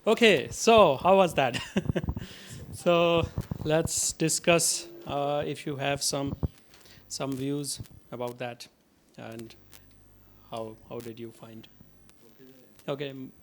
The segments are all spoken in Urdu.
Okay, so how was that? So let's discuss if you have some views about that, and how did you find? Okay,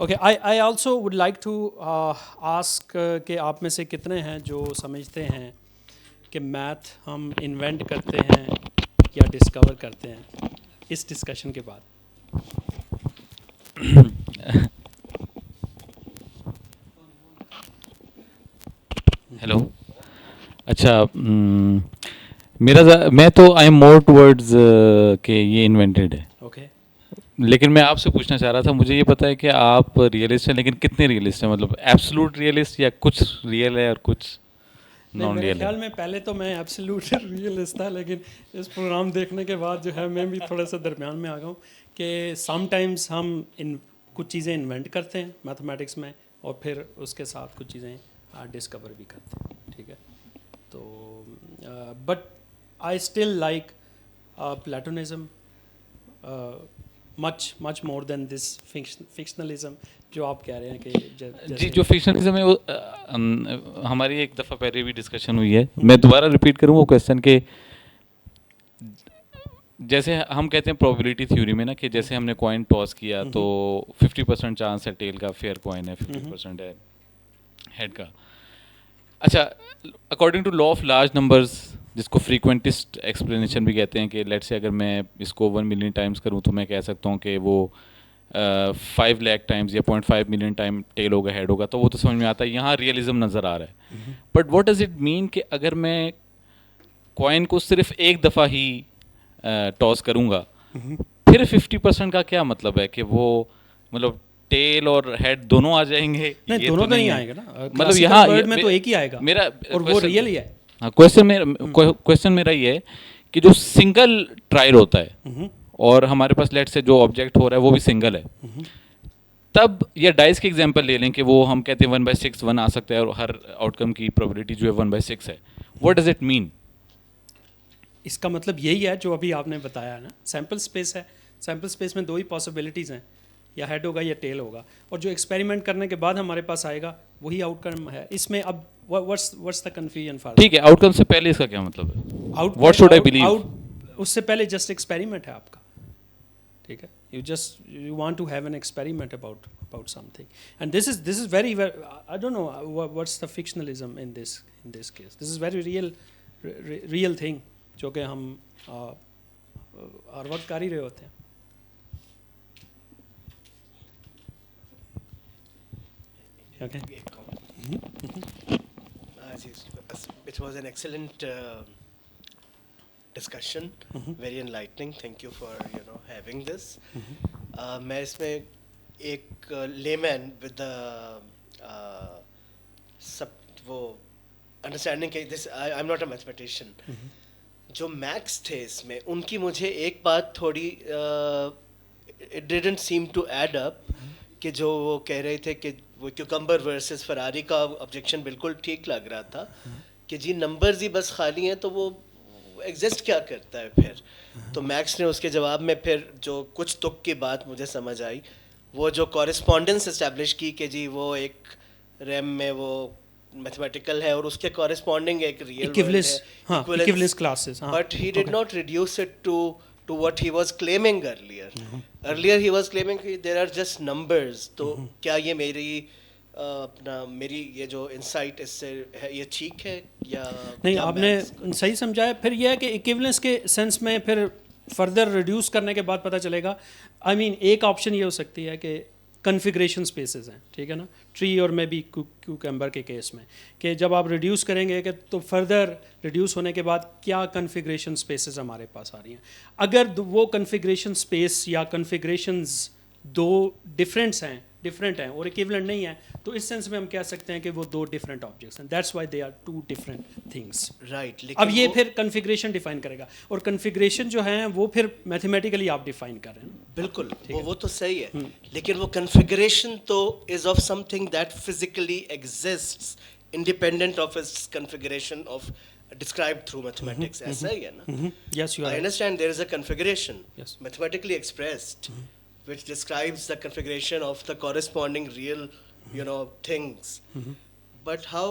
Okay, I also would like to ask کہ آپ میں سے کتنے ہیں جو سمجھتے ہیں کہ میتھ ہم انوینٹ کرتے ہیں یا ڈسکور کرتے ہیں اس ڈسکشن کے بعد. ہیلو. اچھا، میں تو آئی ایم مور ٹورڈز کہ یہ انوینٹیڈ ہے. اوکے. لیکن میں آپ سے پوچھنا چاہ رہا تھا، مجھے یہ پتہ ہے کہ آپ ریئلسٹ ہیں، لیکن کتنے ریئلسٹ ہیں؟ مطلب ایبسلوٹ ریئلسٹ یا کچھ ریئل ہے اور کچھ نہیں، نان میرے ریئل ہے؟ خیال میں پہلے تو میں ایبسلیوٹ ریئلسٹ تھا، لیکن اس پروگرام دیکھنے کے بعد جو ہے میں بھی تھوڑا سا درمیان میں آ گیا ہوں کہ سم ٹائمز ہم کچھ چیزیں انوینٹ کرتے ہیں میتھمیٹکس میں اور پھر اس کے ساتھ کچھ چیزیں ڈسکور بھی کرتے ہیں. ٹھیک ہے، تو بٹ آئی اسٹل لائک پلیٹونزم مچ مور دین دس فکشنلزم جو آپ کہہ رہے ہیں کہ جی، جو فکشنلزم ہے وہ ہماری ایک دفعہ پہلے بھی ڈسکشن ہوئی ہے. میں دوبارہ ریپیٹ کروں وہ کویشچن کہ جیسے ہم کہتے ہیں پروبیبلٹی تھیوری میں نا، کہ جیسے ہم نے کوائن ٹاس کیا تو 50% چانس ہے ٹیل کا، فیئر کوائن ہے، 50% ہے ہیڈ کا. اچھا، according to law of large numbers, جس کو فریکوینٹسٹ ایکسپلینیشن بھی کہتے ہیں، کہ لیٹ سے اگر میں اس کو 1 ملین ٹائمس کروں تو میں کہہ سکتا ہوں کہ وہ 5 لاکھ ٹائمز یا 0.5 ملین ٹائم ٹیل ہوگا، ہیڈ ہوگا. تو وہ تو سمجھ میں آتا ہے، یہاں ریئلزم نظر آ رہا ہے. بٹ واٹ ڈز اٹ مین کہ اگر میں کوائن کو صرف ایک دفعہ ہی ٹاس کروں گا، پھر 50% کا کیا مطلب ہے؟ کہ وہ مطلب ٹیل اور ہیڈ دونوں آ جائیں گے؟ نہیں، دونوں تو نہیں آئے گا نا. مطلب یہاں میں تو ایک ہی آئے گا میرا اور وہ ریئل ہی ہے. ہاں، کویشچن میرا یہ ہے کہ جو سنگل ٹرائل ہوتا ہے اور ہمارے پاس لیٹ سے جو آبجیکٹ ہو رہا ہے وہ بھی سنگل ہے، تب یا ڈائس کی ایگزامپل لے لیں کہ وہ ہم کہتے ہیں 1/6 1 آ سکتا ہے اور ہر آؤٹ کم کی پروبیبلٹی جو ہے 1/6 ہے. What does it mean? اس کا مطلب یہی ہے جو ابھی آپ نے بتایا نا، سیمپل اسپیس ہے. سیمپل اسپیس میں دو ہی پاسبلٹیز ہیں، یا ہیڈ ہوگا یا ٹیل ہوگا، اور جو ایکسپیریمنٹ کرنے کے بعد ہمارے پاس آئے گا وہی آؤٹ کم ہے. اس میں اب what's the confusion for ٹھیک ہے، آؤٹ کم سے پہلے اس کا کیا مطلب ہے؟ What should I believe? اس سے پہلے جسٹ ایکسپیریمنٹ ہے آپ کا. ٹھیک ہے، you want to have an experiment about something, and this is very I don't know what's the fictionalism in this case. This is very real thing جو کہ ہم ہر وقت کر ہی رہے ہوتے ہیں. Okay. It was an excellent discussion, very enlightening. Thank you for having this. میں اس میں ایک لیمین ود سب وہ انڈرسٹینڈنگ کہ this I am not a mathematician. جو میکس تھے اس میں، ان کی مجھے ایک بات تھوڑی it didn't seem to add up, کہ جو وہ کہہ رہے تھے کہ وہ کیوکمبر ورسز فراری کا آبجیکشن بالکل ٹھیک لگ رہا تھا کہ جی نمبرز ہی بس خالی ہیں تو وہ ایگزسٹ کیا کرتا ہے پھر. تو میکس نے اس کے جواب میں پھر جو کچھ تک کی بات مجھے سمجھ آئی، وہ جو کورسپونڈنس اسٹیبلش کی کہ جی وہ ایک ریم میں وہ میتھمیٹیکل ہے اور اس کے کورسپونڈنگ ایک real equivalence classes. But he did not reduce it to what he was claiming earlier. Earlier he was claiming کہ there are just numbers. تو کیا یہ میری یہ جو انسائٹ اس سے ہے یہ ٹھیک ہے یا نہیں؟ آپ نے صحیح سمجھایا. پھر یہ ہے کہ ایکویولنس کے سینس میں پھر فردر ریڈیوس کرنے کے بعد پتہ چلے گا. ایک آپشن یہ ہو سکتی ہے کہ کنفیگریشن اسپیسز ہیں، ٹھیک ہے نا، ٹری اور میں بھی کیوکمبر کے کیس میں، کہ جب آپ ریڈیوس کریں گے کہ تو فردر ریڈیوس ہونے کے بعد کیا کنفیگریشن اسپیسز ہمارے پاس آ رہی ہیں. اگر وہ کنفیگریشن اسپیس یا کنفیگریشنز دو ڈفرینٹ ہیں اور ایکویولنٹ نہیں ہیں، تو اس سینس میں ہم کہہ سکتے ہیں کہ وہ دو ڈفرینٹ آبجیکٹس ہیں. That's why they are two different things. Right. اب یہ پھر کنفیگریشن ڈیفائن کرے گا، اور کنفیگریشن جو ہیں وہ پھر میتھمیٹیکلی آپ ڈیفائن کر رہے ہیں. بالکل، وہ تو صحیح ہے، لیکن وہ کنفیگریشن تو is of some thing that physically exists independent of its configuration of described through mathematics. ایسا ہی ہے نا. Yes, you are. I understand there is a configuration mathematically expressed which describes the configuration of the corresponding real, things. But how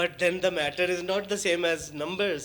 But then the matter is not the same as numbers.